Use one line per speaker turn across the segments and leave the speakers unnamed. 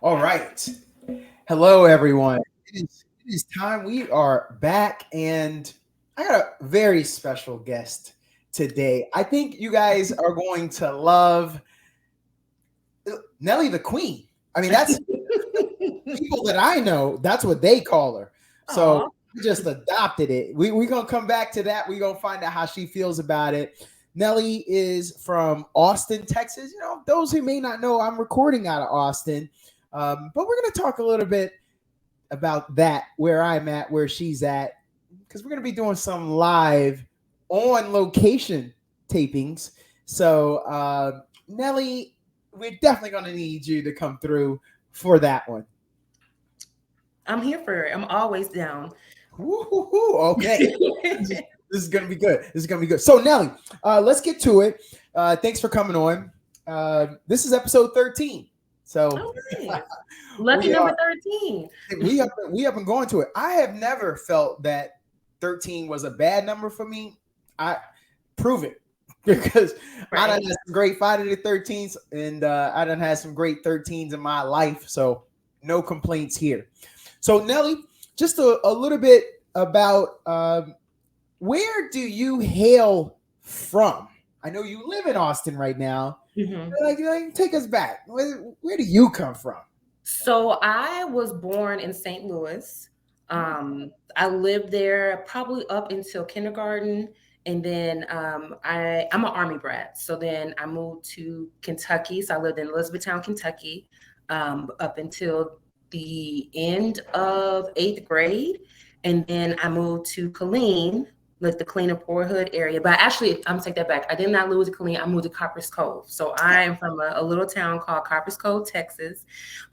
All right. Hello, everyone. It is time. We are back, and I got a very special guest today. I think you guys are going to love Nelly the Queen. I mean, that's people that I know, that's what they call her. So
Aw.
we just adopted it. We're going to come back to that. We're going to find out how she feels about it. Nelly is from Austin, Texas. You know, those who may not know, I'm recording out of Austin. But we're going to talk a little bit about that, where I'm at, where she's at, because we're going to be doing some live on location tapings. So, Nelly, we're definitely going to need you to come through for that one.
I'm here for it. I'm always down.
Woo-hoo-hoo. Okay. This is gonna be good. This is gonna be good. So Nelly, let's get to it. Thanks for coming on. This is episode 13. So
Oh, nice. Lucky
we
number
are
13.
we up and going to it. I have never felt that 13 was a bad number for me. I prove it because I done
Right.
had some great Friday the 13th, and I done had some great 13s in my life. So no complaints here. So Nelly, just a little bit about where do you hail from? I know you live in Austin right now.
hmm
Like, take us back. Where do you come from?
So I was born in St. Louis. I lived there probably up until kindergarten. And then I'm an Army brat. So then I moved to Kentucky. So I lived in Elizabethtown, Kentucky, up until the end of eighth grade. And then I moved to Killeen, like the Killeen and Port Hood area. But actually, I'm gonna take that back. I did not move to Killeen. I moved to Copper's Cove. So I am from a little town called Copper's Cove, Texas.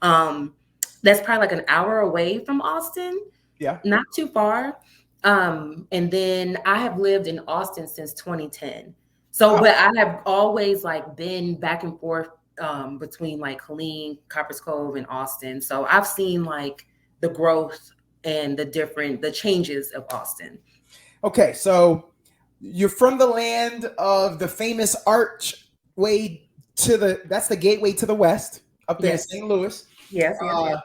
Um, that's probably like an hour away from Austin,
Yeah.
not too far. And then I have lived in Austin since 2010. So,
Wow.
but I have always like been back and forth between like Killeen, Copper's Cove, and Austin. So I've seen like the growth and the changes of Austin.
Okay, so you're from the land of the famous archway to that's the gateway to the west up there in
Yes,
St. Louis.
yes, yes,
Uh,
yes.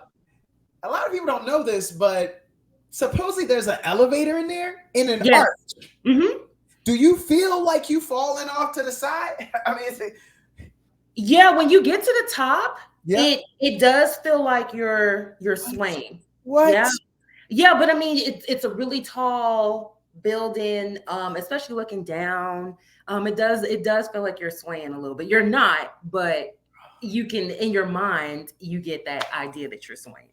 a lot of people don't know this, but supposedly there's an elevator in there in an
Yes.
arch.
hmm
Do you feel like you falling off to the side? I mean,
Yeah, when you get to the top,
yeah.
it does feel like you're swaying.
What?
Yeah. Yeah, but I mean, it's a really tall building, especially looking down. It does feel like you're swaying a little bit. You're not, but you can in your mind you get that idea that you're swaying.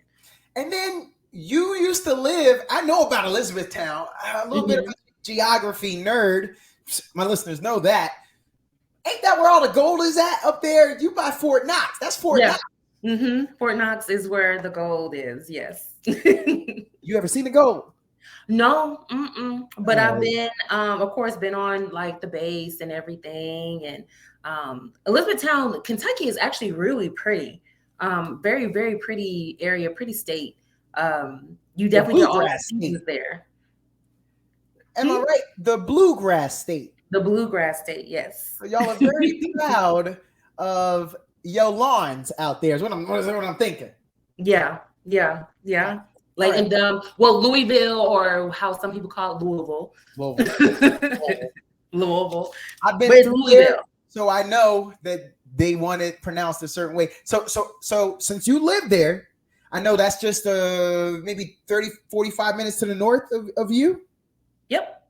And then you used to live. I know about Elizabethtown. A little bit of
hmm
a geography nerd. My listeners know that. Ain't that where all the gold is at up there? You by Fort Knox. That's Fort
Yeah.
Knox.
Fort Knox is where the gold is. Yes.
You ever seen the gold?
No, mm-mm. But I've
Oh,
been, of course, been on like the base and everything. And Elizabethtown, Kentucky is actually really pretty. Very, very pretty area, pretty state. You
the
definitely get all the
bluegrass
seasons
state.
there.
Am I
Hmm?
right? The bluegrass state.
The bluegrass state, yes.
So y'all are very proud of your lawns out there. Is what I'm thinking.
Yeah, yeah,
All
yeah. Like
right.
in well, Louisville, or how some people call it Louisville.
Louisville. Louisville.
Louisville.
I've
But
been
it's
through there,
Louisville.
so I know that they want it pronounced a certain way. So since you live there, I know that's just maybe 30, 45 minutes to the north of you.
Yep.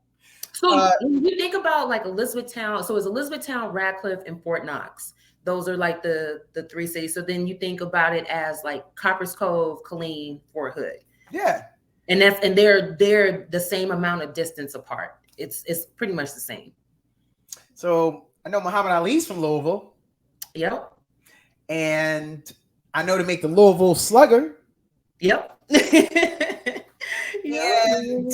So
Uh,
when you think about like Elizabethtown, so it's Elizabethtown, Radcliffe, and Fort Knox. Those are like the three cities. So then you think about it as like Copper's Cove, Killeen, Fort Hood,
yeah.
and they're the same amount of distance apart. It's pretty much the same.
So I know Muhammad Ali's from Louisville,
Yep.
and I know to make the Louisville Slugger.
Yep. Yep.
And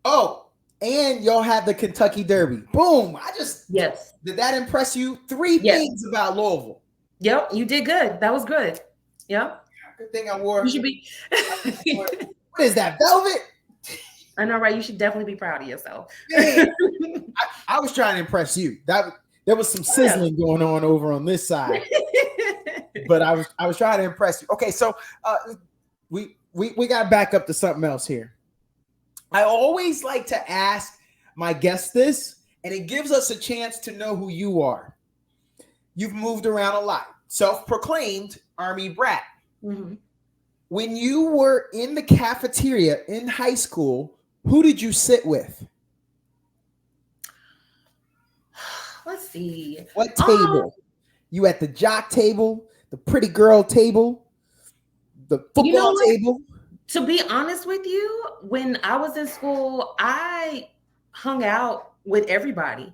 oh, and y'all have the Kentucky Derby. Boom! I just
Yes.
did that impress you? Three
Yes.
things about Louisville.
Yep. You did good. That was good. Yep.
Good thing I
You
wore.
should be.
What is that? Velvet?
I know, right? You should definitely be proud of yourself.
Man, I was trying to impress you. That there was some
Yeah.
sizzling going on over on this side. but I was trying to impress you. Okay, so we got to back up to something else here. I always like to ask my guests this, and it gives us a chance to know who you are. You've moved around a lot, self-proclaimed Army brat.
Mm-hmm.
When you were in the cafeteria in high school, who did you sit with?
Let's see.
What table? You at the jock table, the pretty girl table, the football table?
To be honest with you, when I was in school, I hung out with everybody.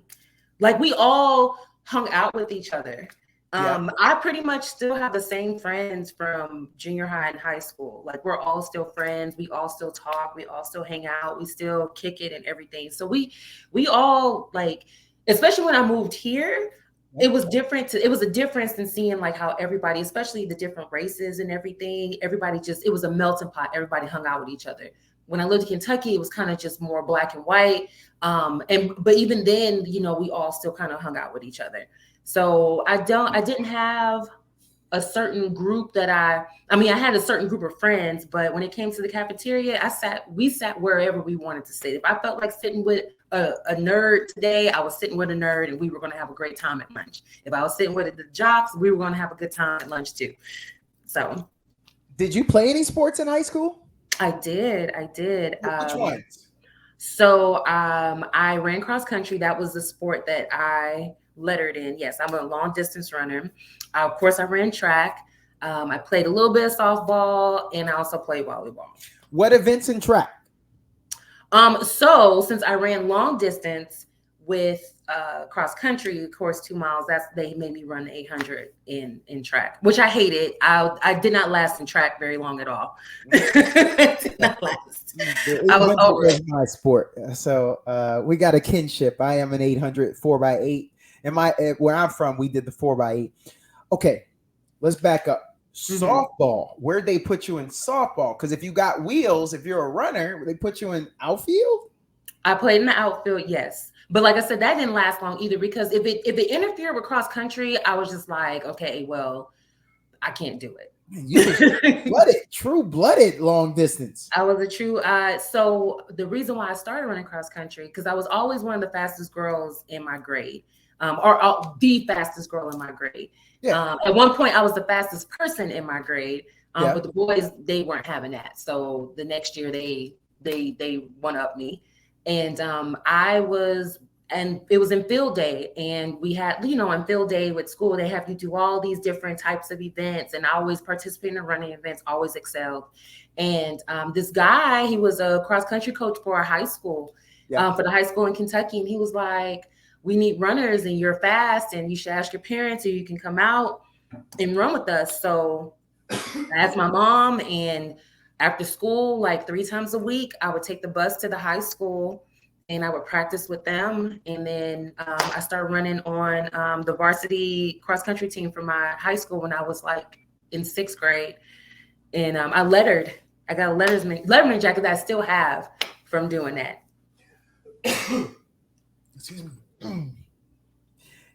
Like we all hung out with each other. I pretty much still have the same friends from junior high and high school. Like we're all still friends. We all still talk. We all still hang out. We still kick it and everything. So we all like, especially when I moved here, it was different. It was a difference in seeing like how everybody, especially the different races and everything, everybody just, it was a melting pot. Everybody hung out with each other. When I lived in Kentucky, it was kind of just more black and white. But even then, you know, we all still kind of hung out with each other. So I didn't have a certain group that I had a certain group of friends, but when it came to the cafeteria, we sat wherever we wanted to sit. If I felt like sitting with a nerd today, I was sitting with a nerd and we were going to have a great time at lunch. If I was sitting with the jocks, we were going to have a good time at lunch too. So.
Did you play any sports in high school?
I did.
Which ones?
So I ran cross country. That was the sport that I lettered in. Yes, I'm a long distance runner. Of course, I ran track. I played a little bit of softball, and I also played volleyball.
What events in track?
So since I ran long distance with cross country, of course, 2 miles, they made me run the 800 in track, which I hated. I did not last in track very long at all. Did not last. I was over it.
My sport. So we got a kinship. I am an 800 4x8. And where I'm from, we did the 4x8. Okay, let's back up. Softball. Where'd they put you in softball? Because if you got wheels, if you're a runner, they put you in outfield?
I played in the outfield, yes. But like I said, that didn't last long either, because if it interfered with cross country, I was just like, okay, well, I can't do it.
Man, you were true-blooded long distance.
I was a true. So the reason why I started running cross country, because I was always one of the fastest girls in my grade, or the fastest girl in my grade. Yeah. At one point, I was the fastest person in my grade, but the boys, they weren't having that. So the next year, they one up me. And it was in field day, and we had, in field day with school, they have you do all these different types of events, and I always participated in running events, always excelled. And this guy, he was a cross country coach for our high school, for the high school in Kentucky. And he was like, we need runners and you're fast and you should ask your parents so you can come out and run with us. So I asked my mom, and after school, like 3 times a week, I would take the bus to the high school and I would practice with them. And then I started running on the varsity cross country team for my high school when I was like in 6th grade. And I lettered. I got a letterman jacket that I still have from doing that.
Excuse me.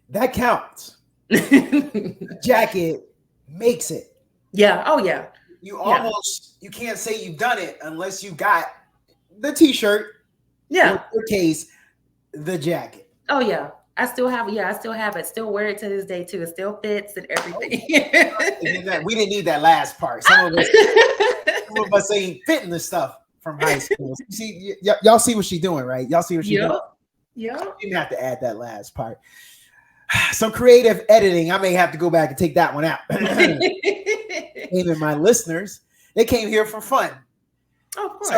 That counts. Jacket makes it.
Yeah. Oh, yeah.
You can't say you've done it unless you got the t-shirt.
Yeah.
In your case, the jacket.
Oh, yeah. I still have it. Still wear it to this day too. It still fits and everything.
We didn't need that last part. Some of us ain't fitting the stuff from high school. See, y'all see what she's doing, right? Y'all see what she's doing?
Yeah.
You didn't have to add that last part. Some creative editing. I may have to go back and take that one out. Even my listeners, they came here for fun.
Oh, of course.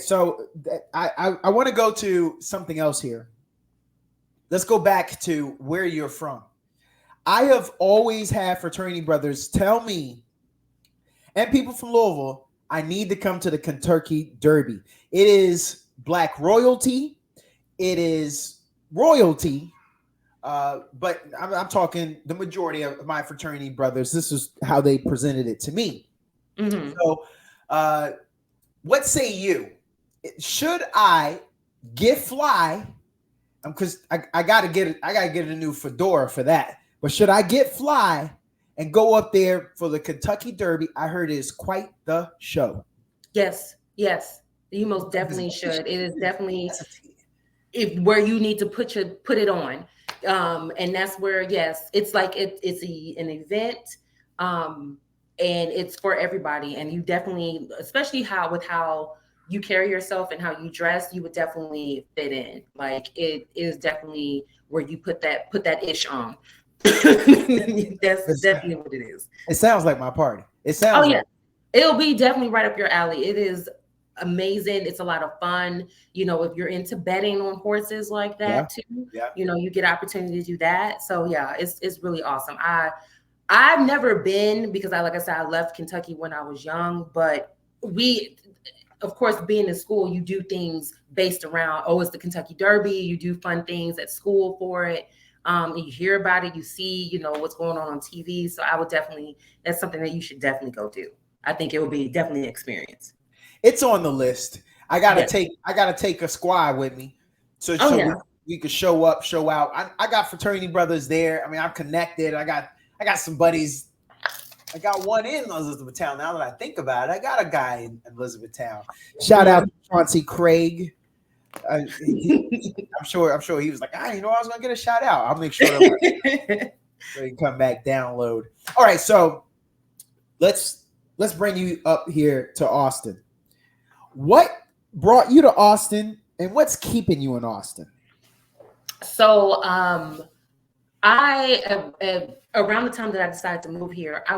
So I want to go to something else here. Let's go back to where you're from. I have always had fraternity brothers tell me, and people from Louisville, I need to come to the Kentucky Derby. It is Black royalty. It is royalty. But I'm talking the majority of my fraternity brothers. This is how they presented it to me. Mm-hmm. So what say you? Should I get fly? Because I gotta get a new fedora for that. But should I get fly and go up there for the Kentucky Derby. I heard it is quite the show.
Yes, yes, you most definitely should. It is definitely where you need to put it on, and that's where, yes, it's like an event, um, and it's for everybody. And you definitely, especially how you carry yourself and how you dress, you would definitely fit in. Like, it is definitely where you put that ish on. That's definitely what it is.
It sounds like my party. It
Oh
sounds
yeah,
like.
it'll be definitely right up your alley. It is amazing. It's a lot of fun. If you're into betting on horses like
Yeah,
that too,
yeah.
you get opportunity to do that. So yeah, it's really awesome. I've never been, because like I said, I left Kentucky when I was young, but we, of course, being in school, you do things based around, oh, it's the Kentucky Derby. You do fun things at school for it. You hear about it, you see, what's going on TV. So I would definitely, that's something that you should definitely go do. I think it would be definitely an experience.
It's on the list.
Yes.
I gotta take a squad with me,
Oh
so
yeah.
we could show up, show out. I got fraternity brothers there. I mean, I'm connected. I got some buddies. I got one in Elizabethtown. Now that I think about it, I got a guy in Elizabethtown. Shout out to Chauncey Craig. I'm sure he was like, I was gonna get a shout out. I'll make sure that so you come back, download. All right, so let's bring you up here to Austin. What brought you to Austin, and what's keeping you in Austin?
So I around the time that I decided to move here, I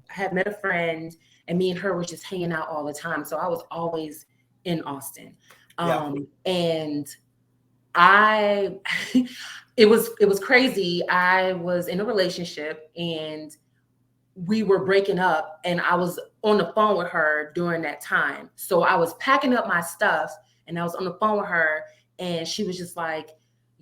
had met a friend, and me and her was just hanging out all the time. So I was always in Austin.
Yeah.
And I it was crazy. I was in a relationship, and we were breaking up, and I was on the phone with her during that time. So I was packing up my stuff, and I was on the phone with her, and she was just like,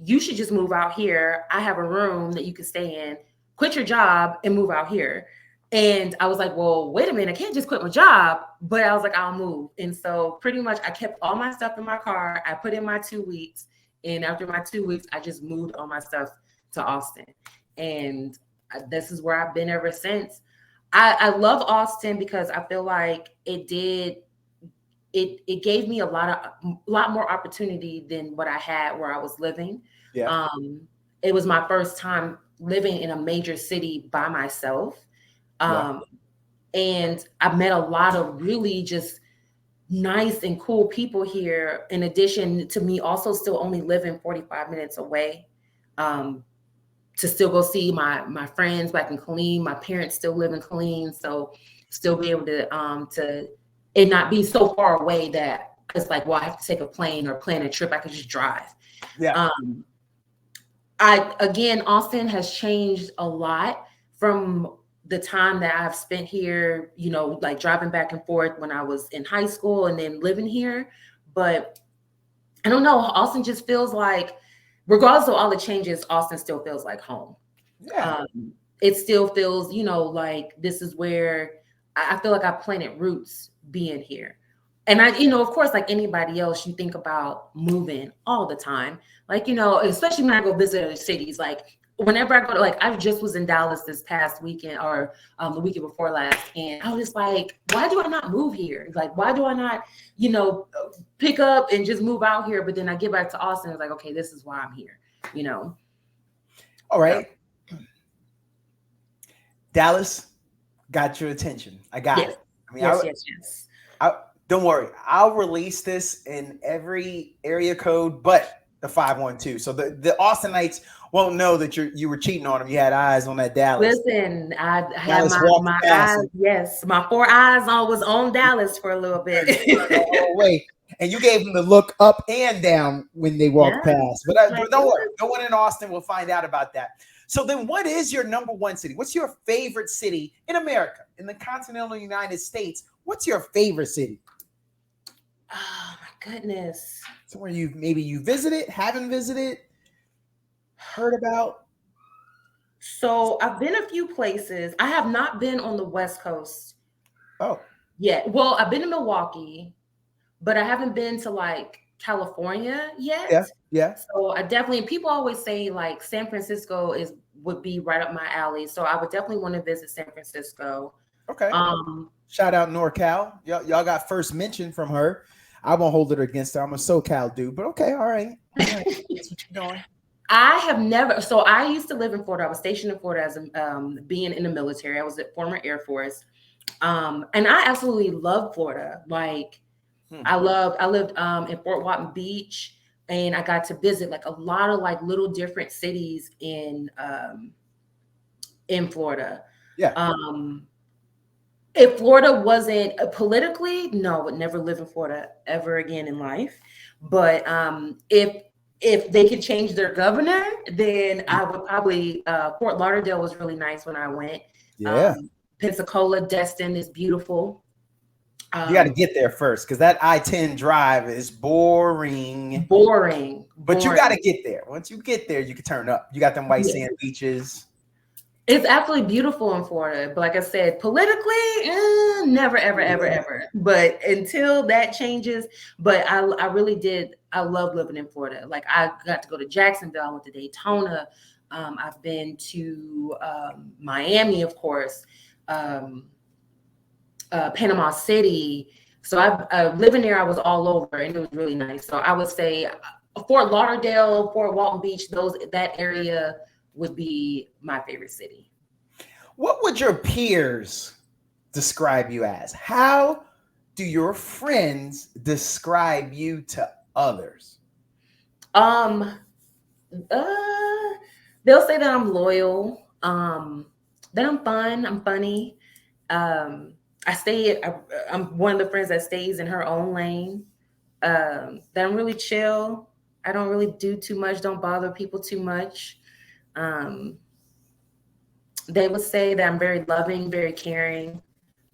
you should just move out here. I have a room that you can stay in. Quit your job and move out here. And I was like, well, wait a minute, I can't just quit my job. But I was like, I'll move. And so pretty much I kept all my stuff in my car. I put in my 2 weeks. And after my 2 weeks, I just moved all my stuff to Austin. And this is where I've been ever since. I love Austin because I feel like it gave me a lot more opportunity than what I had where I was living.
Yeah.
It was my first time living in a major city by myself. And I met a lot of really just nice and cool people here, in addition to me also still only living 45 minutes away, to still go see my friends back in Killeen. My parents still live in Killeen, so still be able to it not be so far away that it's like, well, I have to take a plane or plan a trip. I could just drive.
Yeah.
Austin has changed a lot from the time that I've spent here, like driving back and forth when I was in high school and then living here. But I don't know, Austin just feels like, regardless of all the changes, Austin still feels like home.
Yeah.
It still feels, like this is where I feel like I planted roots being here. And of course, like anybody else, you think about moving all the time. Like, especially when I go visit other cities, like whenever I go to, like, I just was in Dallas this past weekend, or the weekend before last. And I was just like, why do I not move here? Like, why do I not, pick up and just move out here? But then I get back to Austin. It's like, okay, this is why I'm here,
All right. Yeah. Dallas got your attention. I got it. I mean,
yes.
Don't worry. I'll release this in every area code but the 512. So the Austinites won't know that you were cheating on them. You had eyes on that Dallas.
Listen, I had my eyes. Yes, my 4 eyes was on Dallas for a little bit.
Wait. And you gave them the look up and down when they walked past. But don't worry. No one in Austin will find out about that. So then what is your number one city? What's your favorite city in America, in the continental United States? What's your favorite city?
Oh, my goodness.
Somewhere you visited, haven't visited, heard about?
So I've been a few places. I have not been on the West Coast.
Oh.
Yet. Well, I've been to Milwaukee, but I haven't been to like California yet.
Yeah.
So I definitely, people always say like San Francisco is would be right up my alley. So I would definitely want to visit San Francisco.
Okay.
Um,
Shout out NorCal. Y'all got first mention from her. I won't hold it against her. I'm a SoCal dude, but okay, all right. All right. That's what you're doing.
I have never. So I used to live in Florida. I was stationed in Florida as being in the military. I was at former Air Force, and I absolutely love Florida. Like I lived in Fort Walton Beach, and I got to visit like a lot of like little different cities in Florida.
Yeah.
If Florida wasn't politically, no, I would never live in Florida ever again in life. But if they could change their governor, then I would probably Fort Lauderdale was really nice when I went.
Yeah.
Pensacola, Destin is beautiful.
You got to get there first because that I-10 drive is boring. But you got to get there. Once you get there, you can turn up. You got them white sand beaches.
It's absolutely beautiful in Florida. But like I said, politically, never, ever, ever, ever. But until that changes, but I really did. I love living in Florida. Like I got to go to Jacksonville. I went to Daytona. I've been to Miami, of course. Panama City. So I living there, I was all over and it was really nice. So I would say Fort Lauderdale, Fort Walton Beach, that area would be my favorite city.
What would your peers describe you as? How do your friends describe you to others?
They'll say that I'm loyal, that I'm fun, I'm funny. I'm one of the friends that stays in her own lane. That I'm really chill. I don't really do too much, don't bother people too much. They would say that I'm very loving, very caring.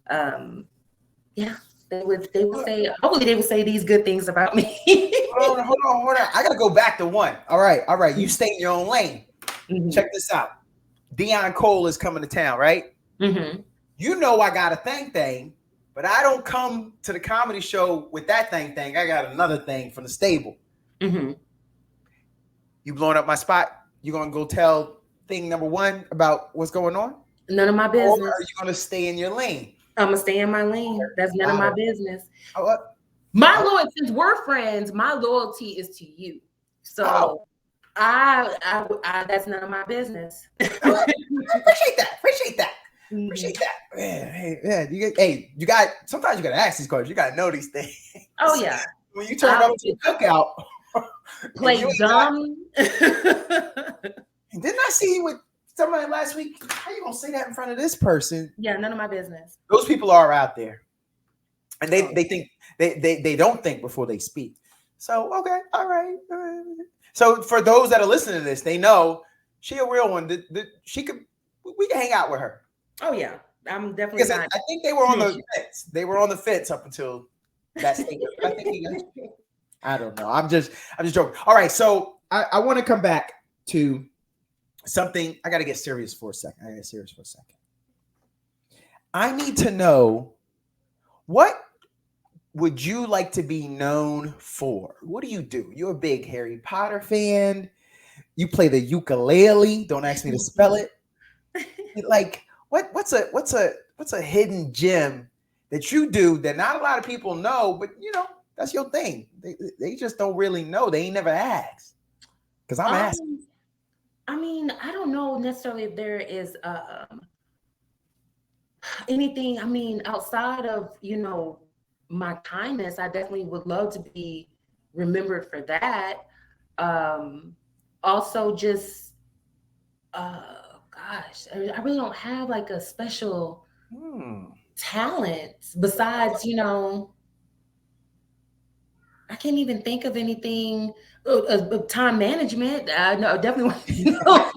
Yeah, they would say, hopefully they would say these good things about me.
Hold on. I gotta go back to one. All right. You stay in your own lane. Mm-hmm. Check this out. Dion Cole is coming to town, right?
Mm-hmm.
You know I got a thing, but I don't come to the comedy show with that thing. I got another thing from the stable.
Mm-hmm.
You blowing up my spot? You gonna go tell thing number one about what's going on?
None of my business.
Or are you gonna stay in your lane?
I'm gonna stay in my lane. That's none of my business.
What?
My loyalty, since we're friends, my loyalty is to you. So I that's none of my business.
Appreciate that. Appreciate that. Man, you got sometimes you gotta ask these questions. You gotta know these things.
Oh yeah.
When you turn up to the cookout,
play dumb.
Didn't I see you with somebody last week? How you gonna say that in front of this person?
Yeah, none of my business.
Those people are out there, and they think they don't think before they speak. So okay, all right. So for those that are listening to this, they know she a real one. We can hang out with her.
Oh yeah, I'm definitely.
Because I think they were on the fence. They were on the fence up until that statement. I don't know. I'm just joking. All right, so I want to come back to something. I got to get serious for a second. I need to know, what would you like to be known for? What do? You're a big Harry Potter fan. You play the ukulele. Don't ask me to spell it. Like, what's a hidden gem that you do that not a lot of people know, but that's your thing. They just don't really know. They ain't never asked. Because I'm asking.
I mean, I don't know necessarily if there is anything. I mean, outside of my kindness, I definitely would love to be remembered for that. Also, just gosh, I really don't have like a special talent besides I can't even think of anything. Time management. I know definitely want to know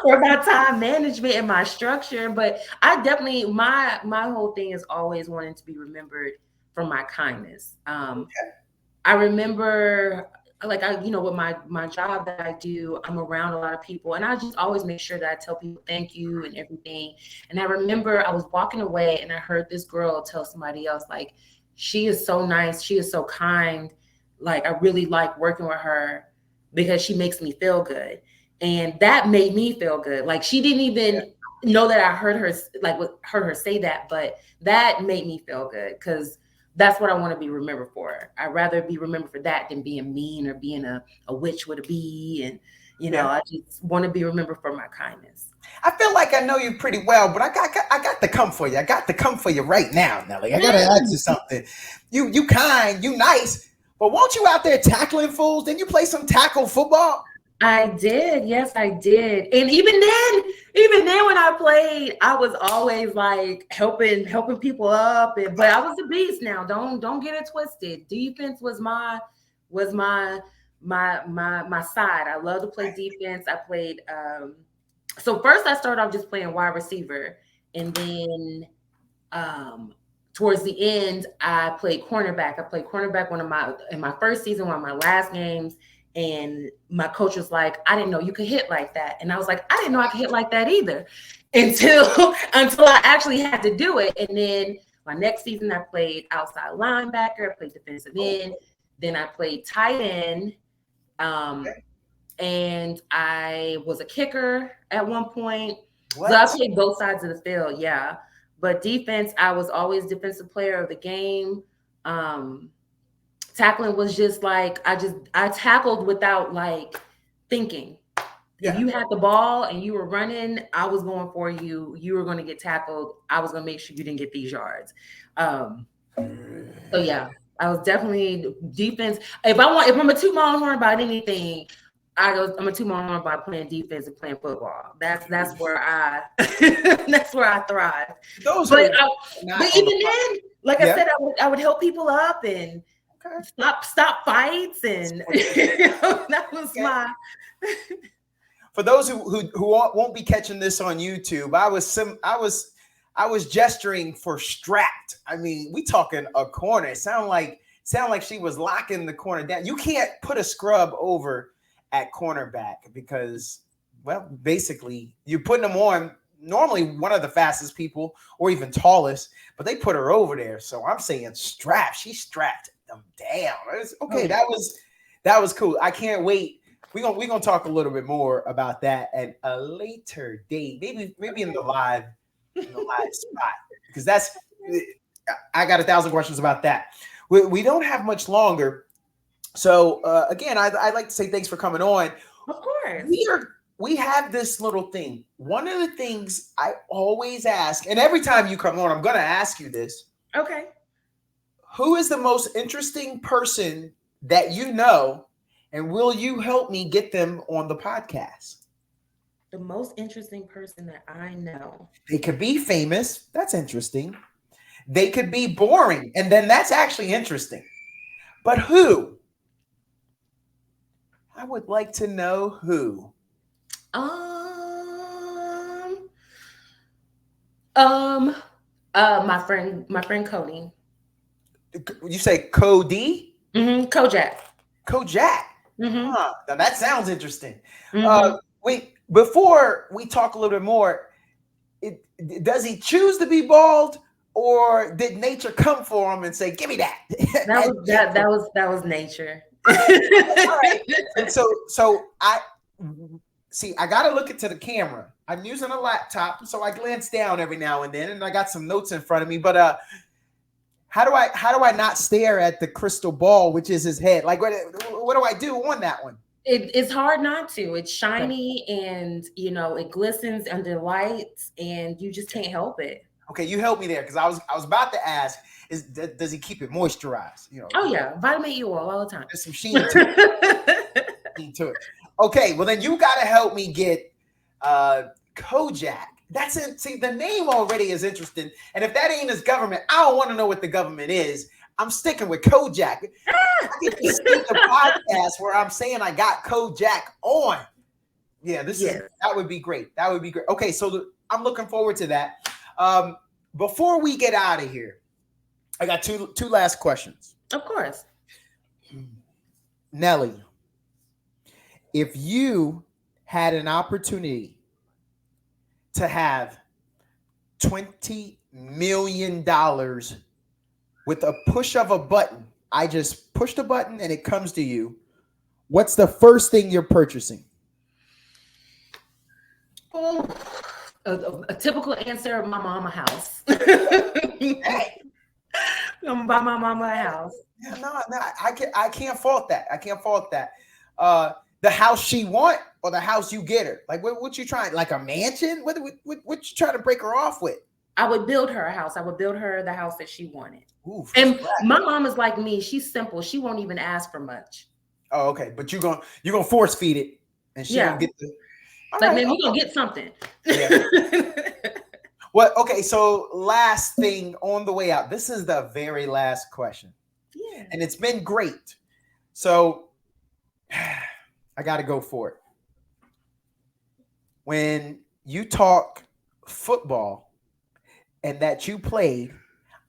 for my time management and my structure. But I definitely my whole thing is always wanting to be remembered for my kindness. I remember, like with my job that I do, I'm around a lot of people, and I just always make sure that I tell people thank you and everything. And I remember I was walking away and I heard this girl tell somebody else, like, she is so nice, she is so kind. Like, I really like working with her because she makes me feel good. And that made me feel good. Like she didn't even know that I heard her, like heard her say that, but that made me feel good because that's what I want to be remembered for. I'd rather be remembered for that than being mean or being a witch with a bee. And, I just want to be remembered for my kindness.
I feel like I know you pretty well, but I got to come for you. I got to come for you right now, Nelly. I got to ask you something. You kind, you nice, but won't you out there tackling fools? Didn't you play some tackle football?
I did. Yes, I did. And even then when I played, I was always like helping people up. But I was a beast now. Don't get it twisted. Defense was my side. I love to play defense. I played so first I started off just playing wide receiver, and then towards the end I played cornerback. I played cornerback in my first season, one of my last games. And my coach was like, I didn't know you could hit like that. And I was like, I didn't know I could hit like that either until I actually had to do it. And then my next season, I played outside linebacker, I played defensive end. Then I played tight end. And I was a kicker at one point. What? So I played both sides of the field, yeah. But defense, I was always defensive player of the game. Tackling was just like I tackled without like thinking. Yeah. If you had the ball and you were running, I was going for you. You were going to get tackled. I was going to make sure you didn't get these yards. So yeah, I was definitely defense. If I'm a toot my own horn about anything, I'm a toot my own horn about playing defense and playing football. That's where I that's where I thrive. But even then, like I said, I would help people up and stop fights, and that was my.
For those who won't be catching this on YouTube, I was gesturing for strapped. I mean, we talking a corner. It sound like she was locking the corner down. You can't put a scrub over at cornerback because, well, basically you're putting them on. Normally one of the fastest people or even tallest, but they put her over there. So I'm saying strap. She strapped them down. Okay, that was cool. I can't wait. We're gonna talk a little bit more about that at a later date. Maybe in the live spot, because I got 1,000 questions about that. We don't have much longer. So again, I'd like to say thanks for coming on.
Of course.
We have this little thing. One of the things I always ask, and every time you come on, I'm going to ask you this.
Okay.
Who is the most interesting person that you know, and will you help me get them on the podcast?
The most interesting person that I know.
They could be famous. That's interesting. They could be boring, and then that's actually interesting. But who? I would like to know who.
My friend Cody.
You say Cody?
Mm-hmm. Kojak.
Mm-hmm. Huh. Now that sounds interesting. Mm-hmm. Wait, before we talk a little bit more, does he choose to be bald, or did nature come for him and say, "Give me that"?
That was nature.
All right. And so I see. I got to look into the camera. I'm using a laptop, so I glance down every now and then, and I got some notes in front of me. But how do I not stare at the crystal ball, which is his head? Like, what do I do on that one?
It's hard not to. It's shiny, and it glistens under lights, and you just can't help it.
Okay, you helped me there, because I was about to ask: does he keep it moisturized?
Oh yeah, vitamin E oil all the time.
There's some sheen to it. Okay, well then you got to help me get Kojak. That's it. See, the name already is interesting, and if that ain't his government, I don't want to know what the government is. I'm sticking with Kojak. I get to see the podcast where I'm saying I got Kojak on. Yeah, that would be great. That would be great. Okay, so I'm looking forward to that. Before we get out of here, I got two last questions.
Of course.
Nelly, if you had an opportunity to have $20 million with a push of a button, I just push the button and it comes to you, what's the first thing you're purchasing?
Oh, a typical answer of my mama house.
Hey,
I'm gonna buy my mama a house.
yeah, no, I can't fault that. I can't fault that. The house she want or the house you get her? Like what you trying? Like a mansion? What you trying to break her off with?
I would build her a house. I would build her the house that she wanted.
Ooh, from
And
scratch.
my mom is like me. She's simple. She won't even ask for much.
Oh, okay. But you gonna force feed it, and she gonna
Yeah.
get the. All
Like,
right.
man, we're gonna get something.
Yeah. What? Okay. So last thing on the way out. This is the very last question,
Yeah.
and it's been great. So I got to go for it. When you talk football and that you played,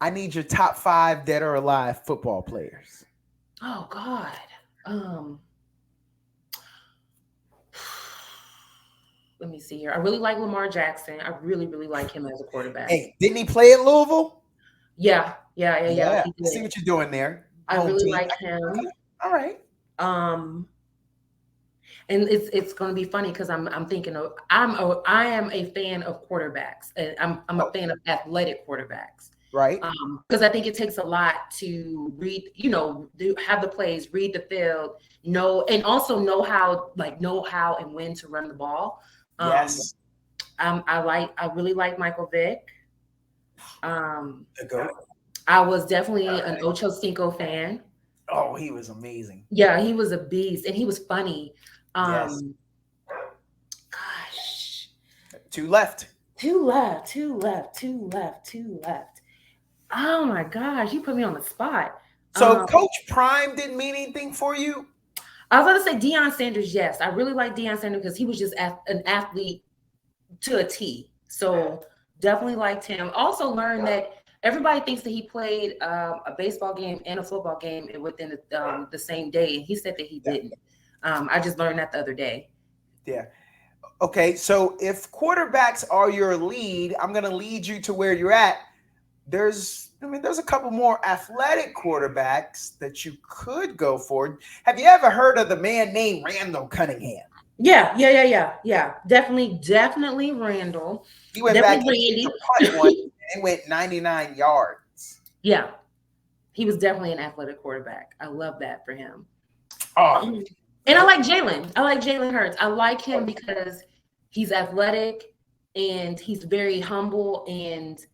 I need your top 5 dead or alive football players.
Oh God. Um, Let me see here. I really like Lamar Jackson. I really, really like him as a quarterback.
Hey, didn't he play at Louisville?
Yeah.
Yeah,
He
I see
did.
what you're doing there.
I
Home
really
team.
like him.
All right.
Um, and it's going to be funny because I'm thinking of I am a fan of quarterbacks, and I'm a
Oh,
fan of athletic quarterbacks.
right.
Because I think it takes a lot to read, have the plays, read the field, know, and also know how and when to run the ball. Um,
Yes.
I really like Michael Vick. Um,
The goat.
I was definitely an Ocho Cinco fan.
Oh, he was amazing.
Yeah, he was a beast and he was funny.
Yes.
Um, Gosh,
2 left.
two left. Oh my gosh, you put me on the spot.
So
Um,
Coach Prime didn't mean anything for you?
I was going to say Deion Sanders. Yes, I really like Deion Sanders because he was just an athlete to a T. So definitely liked him. Also learned that everybody thinks that he played a baseball game and a football game within the same day, and he said that he
Yeah.
didn't. I just learned that the other day.
Yeah. Okay, so if quarterbacks are your lead, I'm going to lead you to where you're at. There's a couple more athletic quarterbacks that you could go for. Have you ever heard of the man named Randall Cunningham?
Yeah. Definitely Randall.
He went back
Definitely
and kicked a
Randy.
punt one and went 99 yards.
Yeah, he was definitely an athletic quarterback. I love that for him.
Oh,
And I like Jalen. I like Jalen Hurts. I like him because he's athletic and he's very humble and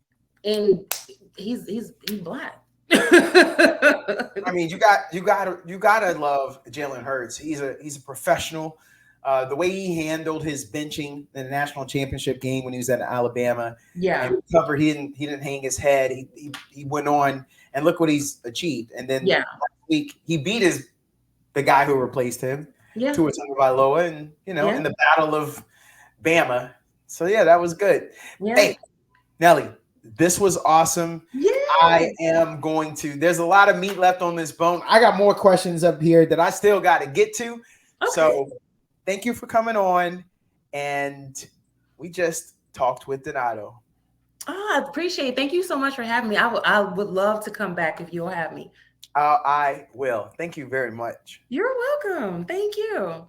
he's black.
I mean, you gotta love Jalen Hurts. He's a professional. The way he handled his benching in the national championship game when he was at Alabama
Yeah.
and recovered, he didn't hang his head. He went on and look what he's achieved. And then
Yeah.
last week he beat the guy who replaced him,
Yeah.
Tua Tagovailoa, and
Yeah.
in the battle of Bama. So yeah, that was good.
Yeah.
Hey, Nelly, this was awesome.
Yeah.
I am going to. There's a lot of meat left on this bone. I got more questions up here that I still got to get to.
Okay.
So thank you for coming on. And we just talked with Donato.
Oh, I appreciate it. Thank you so much for having me. I would love to come back if you'll have me.
I will. Thank you very much.
You're welcome. Thank you.